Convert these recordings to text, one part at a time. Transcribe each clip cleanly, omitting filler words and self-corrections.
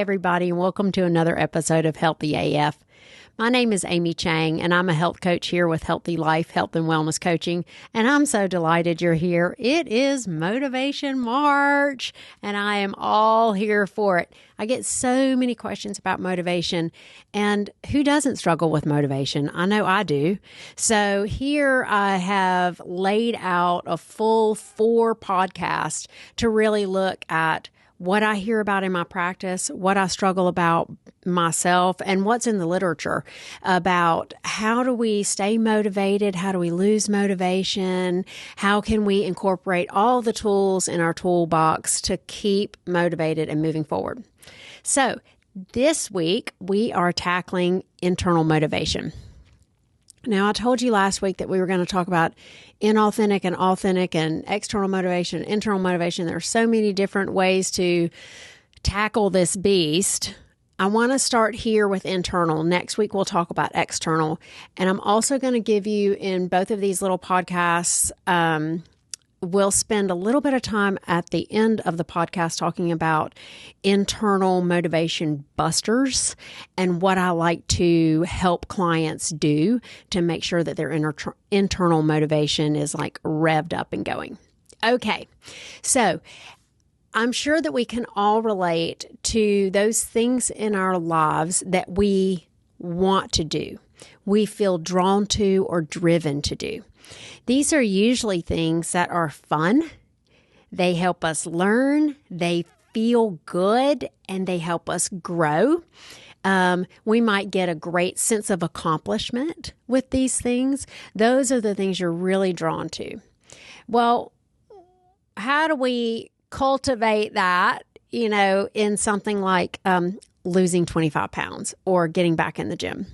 everybody, and welcome to another episode of Healthy AF. My name is Amy Chang, and I'm a health coach here with Healthy Life, Health and Wellness Coaching, and I'm so delighted you're here. It is Motivation March, and I am all here for it. I get so many questions about motivation, and who doesn't struggle with motivation? I know I do. So here I have laid out a full 4 podcasts to really look at what I hear about in my practice, what I struggle about myself, and what's in the literature about how do we stay motivated, how do we lose motivation, how can we incorporate all the tools in our toolbox to keep motivated and moving forward. So this week we are tackling internal motivation. Now, I told you last week that we were going to talk about inauthentic and authentic and external motivation, internal motivation. There are so many different ways to tackle this beast. I want to start here with internal. Next week, we'll talk about external. And I'm also going to give you in both of these little podcasts, we'll spend a little bit of time at the end of the podcast talking about internal motivation busters and what I like to help clients do to make sure that their internal motivation is like revved up and going. Okay, so I'm sure that we can all relate to those things in our lives that we want to do, we feel drawn to or driven to do. These are usually things that are fun, they help us learn, they feel good, and they help us grow. We might get a great sense of accomplishment with these things. Those are the things you're really drawn to. Well, how do we cultivate that, in something like losing 25 pounds or getting back in the gym?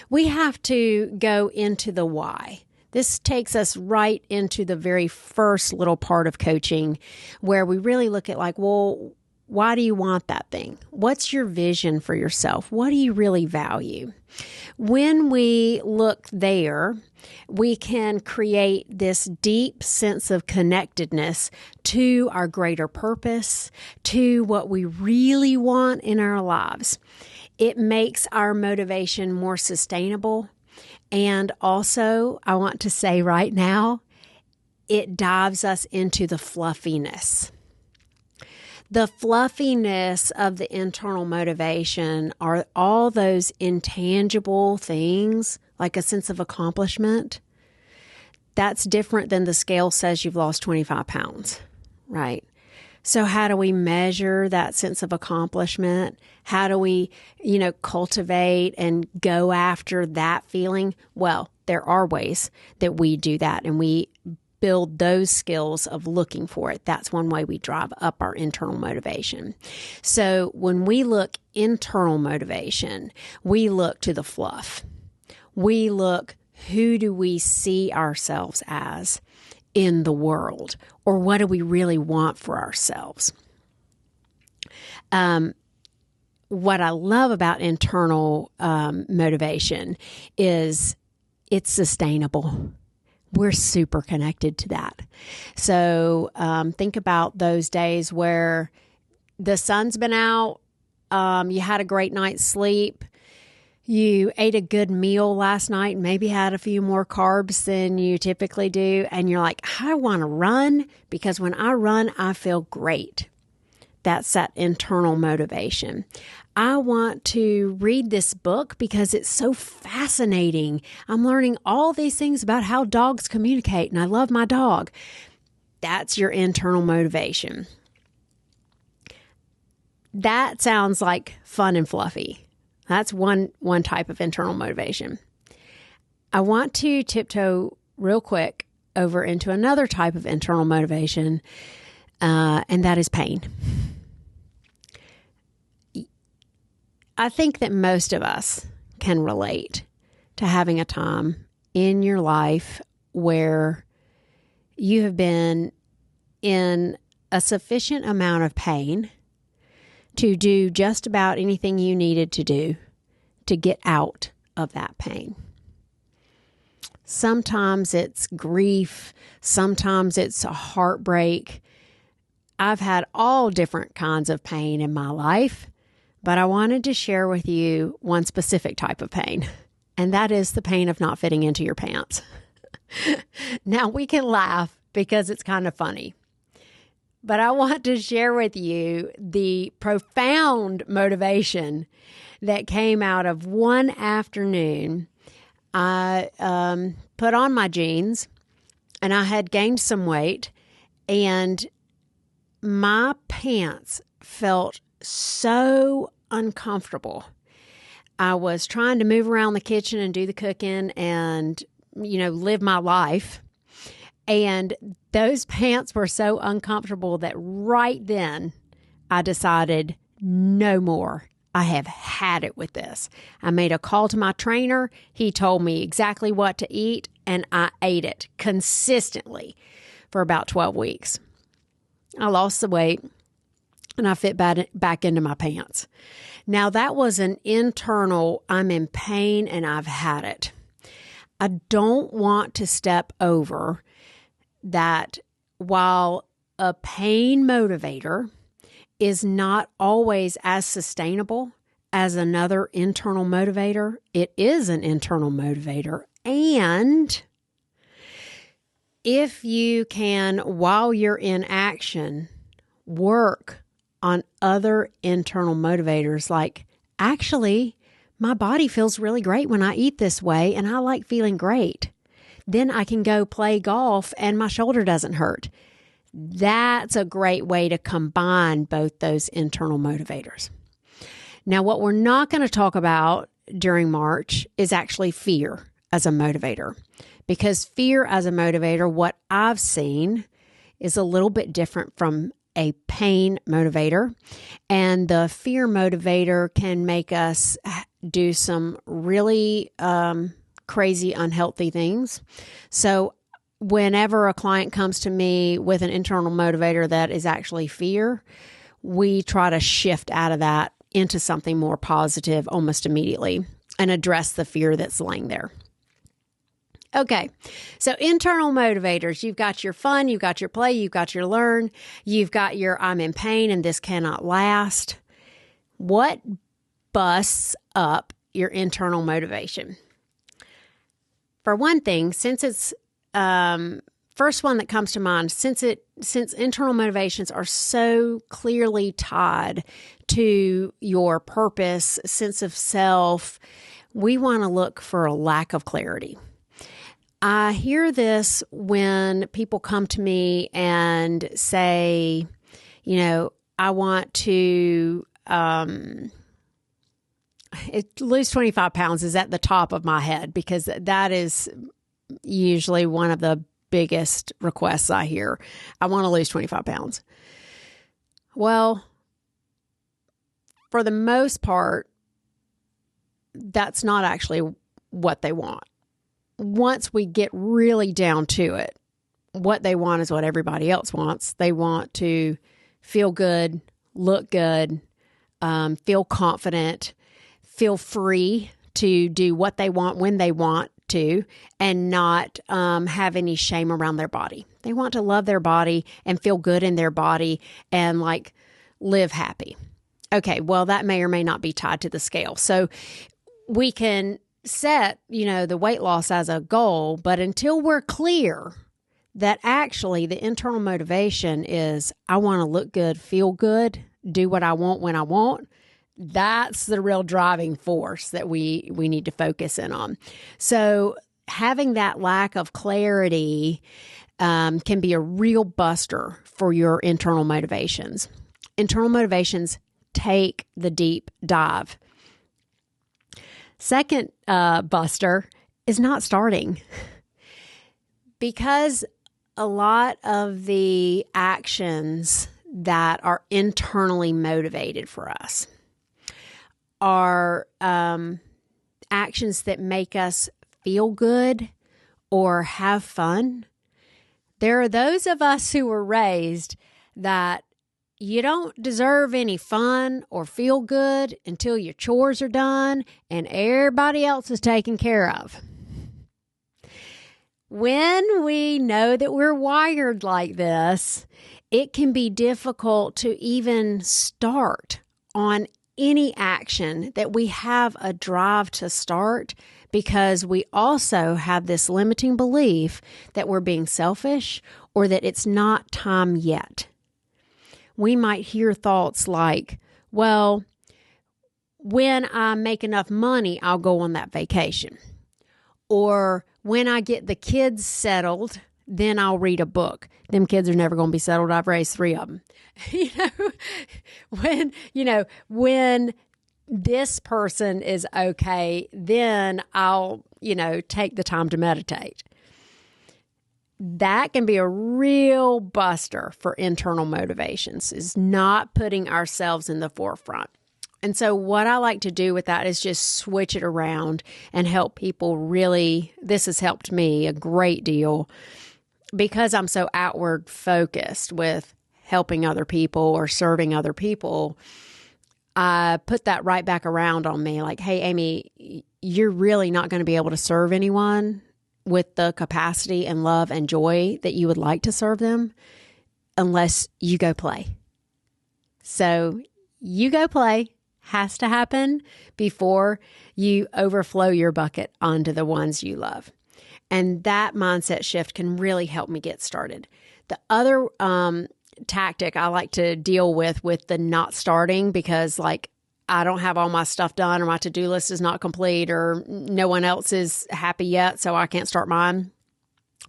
We have to go into the why. This takes us right into the very first little part of coaching where we really look at well, why do you want that thing? What's your vision for yourself? What do you really value? When we look there, we can create this deep sense of connectedness to our greater purpose, to what we really want in our lives. It makes our motivation more sustainable. And also, I want to say right now, it dives us into the fluffiness. The fluffiness of the internal motivation are all those intangible things, like a sense of accomplishment. That's different than the scale says you've lost 25 pounds, right? So how do we measure that sense of accomplishment? How do we, cultivate and go after that feeling? Well, there are ways that we do that, and we build those skills of looking for it. That's one way we drive up our internal motivation. So when we look internal motivation, we look to the fluff. We look, who do we see ourselves as in the world, or what do we really want for ourselves? What I love about internal motivation is it's sustainable. We're super connected to that. So think about those days where the sun's been out, you had a great night's sleep, you ate a good meal last night, maybe had a few more carbs than you typically do, and you're like, I want to run because when I run, I feel great. That's that internal motivation. I want to read this book because it's so fascinating. I'm learning all these things about how dogs communicate, and I love my dog. That's your internal motivation. That sounds like fun and fluffy. That's one type of internal motivation. I want to tiptoe real quick over into another type of internal motivation, and that is pain. I think that most of us can relate to having a time in your life where you have been in a sufficient amount of pain to do just about anything you needed to do to get out of that pain. Sometimes it's grief. Sometimes it's a heartbreak. I've had all different kinds of pain in my life, but I wanted to share with you one specific type of pain, and that is the pain of not fitting into your pants. Now, we can laugh because it's kind of funny, but I want to share with you the profound motivation that came out of one afternoon. I put on my jeans and I had gained some weight, and my pants felt so uncomfortable. I was trying to move around the kitchen and do the cooking and, live my life. And those pants were so uncomfortable that right then I decided no more. I have had it with this. I made a call to my trainer. He told me exactly what to eat, and I ate it consistently for about 12 weeks. I lost the weight, and I fit back into my pants. Now, that was an internal, I'm in pain and I've had it. I don't want to step over that while a pain motivator is not always as sustainable as another internal motivator, it is an internal motivator. And if you can, while you're in action, work on other internal motivators, like, actually, my body feels really great when I eat this way and I like feeling great. Then I can go play golf and my shoulder doesn't hurt. That's a great way to combine both those internal motivators. Now, what we're not going to talk about during March is actually fear as a motivator, because fear as a motivator, what I've seen, is a little bit different from a pain motivator. And the fear motivator can make us do some really crazy, unhealthy things. So whenever a client comes to me with an internal motivator that is actually fear, we try to shift out of that into something more positive almost immediately and address the fear that's laying there. Okay, so internal motivators, you've got your fun, you've got your play, you've got your learn, you've got your I'm in pain and this cannot last. What busts up your internal motivation? For one thing, since it's first one that comes to mind, since internal motivations are so clearly tied to your purpose, sense of self, we want to look for a lack of clarity. I hear this when people come to me and say, I want to lose 25 pounds is at the top of my head, because that is usually one of the biggest requests I hear. I want to lose 25 pounds. Well, for the most part, that's not actually what they want. Once we get really down to it, what they want is what everybody else wants. They want to feel good, look good, feel confident, feel free to do what they want when they want to, and not have any shame around their body. They want to love their body and feel good in their body and live happy. Okay, well, that may or may not be tied to the scale. So we can set, the weight loss as a goal, but until we're clear that actually the internal motivation is, I want to look good, feel good, do what I want when I want, that's the real driving force that we need to focus in on. So having that lack of clarity can be a real buster for your internal motivations. Internal motivations take the deep dive. Second buster is not starting, because a lot of the actions that are internally motivated for us are actions that make us feel good or have fun. There are those of us who were raised that you don't deserve any fun or feel good until your chores are done and everybody else is taken care of. When we know that we're wired like this, it can be difficult to even start on any action that we have a drive to start, because we also have this limiting belief that we're being selfish or that it's not time yet. We might hear thoughts like, well, when I make enough money, I'll go on that vacation. Or when I get the kids settled, then I'll read a book. Them kids are never going to be settled. I've raised 3 of them. When this person is okay, then I'll, take the time to meditate. That can be a real buster for internal motivations, is not putting ourselves in the forefront. And so what I like to do with that is just switch it around and help people really. This has helped me a great deal because I'm so outward focused with helping other people or serving other people. I put that right back around on me. Like, hey, Amy, you're really not going to be able to serve anyone with the capacity and love and joy that you would like to serve them unless you go play. So you go play has to happen before you overflow your bucket onto the ones you love. And that mindset shift can really help me get started. The other tactic I like to deal with the not starting, because I don't have all my stuff done or my to-do list is not complete or no one else is happy yet, so I can't start mine,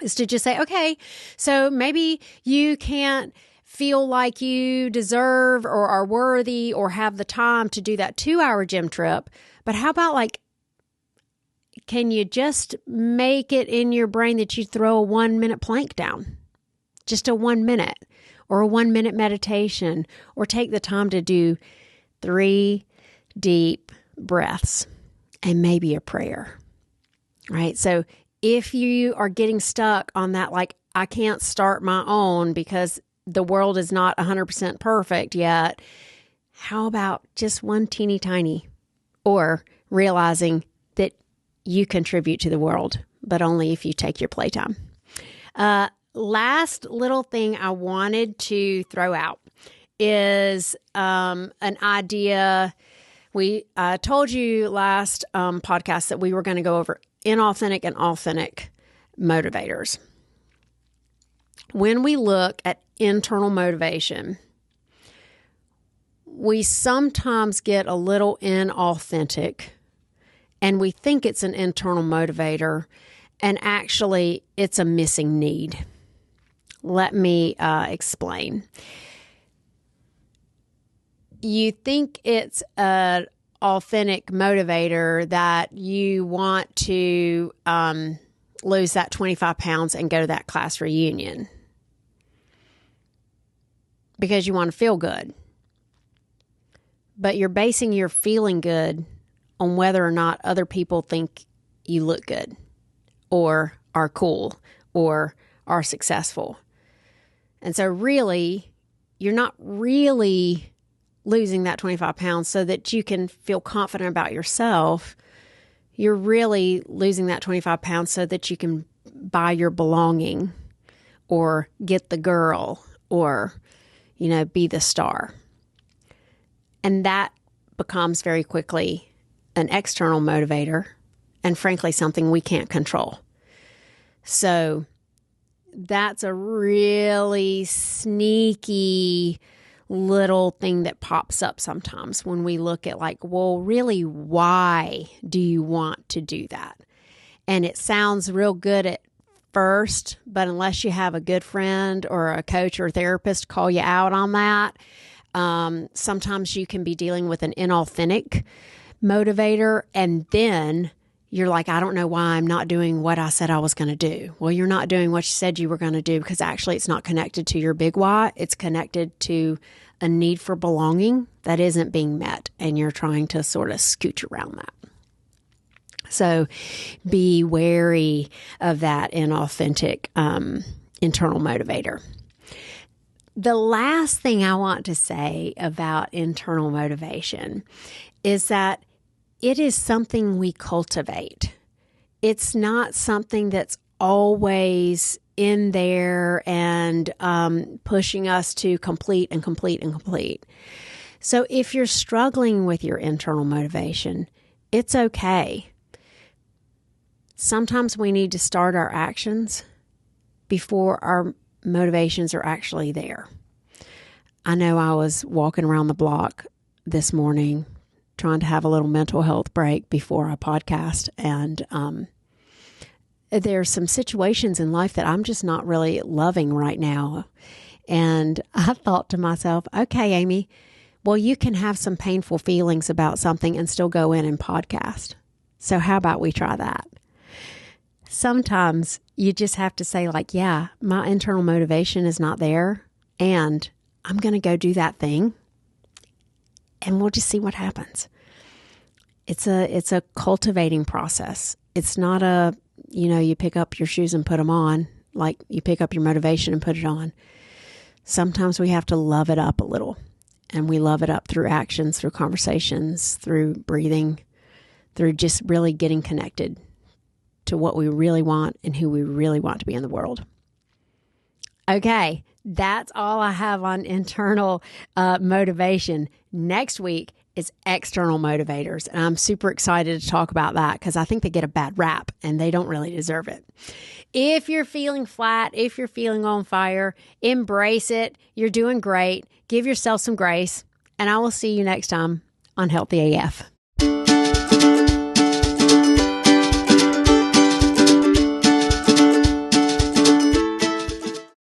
is to just say, okay, so maybe you can't feel like you deserve or are worthy or have the time to do that 2-hour gym trip, but how about can you just make it in your brain that you throw a 1-minute plank down? Just a 1 minute, or a 1-minute meditation, or take the time to do 3 deep breaths and maybe a prayer, right? So if you are getting stuck on that, I can't start my own because the world is not 100% perfect yet, how about just one teeny tiny, or realizing that you contribute to the world, but only if you take your playtime. Last little thing I wanted to throw out is an idea. We told you last podcast that we were going to go over inauthentic and authentic motivators. When we look at internal motivation, we sometimes get a little inauthentic and we think it's an internal motivator, and actually it's a missing need. Let me explain. You think it's an authentic motivator that you want to lose that 25 pounds and go to that class reunion because you want to feel good. But you're basing your feeling good on whether or not other people think you look good or are cool or are successful. And so really, you're not really losing that 25 pounds so that you can feel confident about yourself. You're really losing that 25 pounds so that you can buy your belonging or get the girl or, be the star. And that becomes very quickly an external motivator and frankly something we can't control. So that's a really sneaky little thing that pops up sometimes when we look at really, why do you want to do that? And it sounds real good at first, but unless you have a good friend or a coach or a therapist call you out on that, sometimes you can be dealing with an inauthentic motivator, and then you're like, I don't know why I'm not doing what I said I was going to do. Well, you're not doing what you said you were going to do because actually it's not connected to your big why. It's connected to a need for belonging that isn't being met, and you're trying to sort of scooch around that. So be wary of that inauthentic internal motivator. The last thing I want to say about internal motivation is that it is something we cultivate. It's not something that's always in there and pushing us to complete and complete and complete. So if you're struggling with your internal motivation, it's okay. Sometimes we need to start our actions before our motivations are actually there. I know I was walking around the block this morning trying to have a little mental health break before a podcast, and there's some situations in life that I'm just not really loving right now. And I thought to myself, okay, Amy, well, you can have some painful feelings about something and still go in and podcast. So how about we try that? Sometimes you just have to say like, yeah, my internal motivation is not there, and I'm going to go do that thing, and we'll just see what happens. It's a cultivating process. It's not a, you pick up your shoes and put them on, like you pick up your motivation and put it on. Sometimes we have to love it up a little, and we love it up through actions, through conversations, through breathing, through just really getting connected to what we really want and who we really want to be in the world. Okay, that's all I have on internal motivation. Next week is external motivators, and I'm super excited to talk about that because I think they get a bad rap and they don't really deserve it. If you're feeling flat, if you're feeling on fire, embrace it. You're doing great. Give yourself some grace, and I will see you next time on Healthy AF.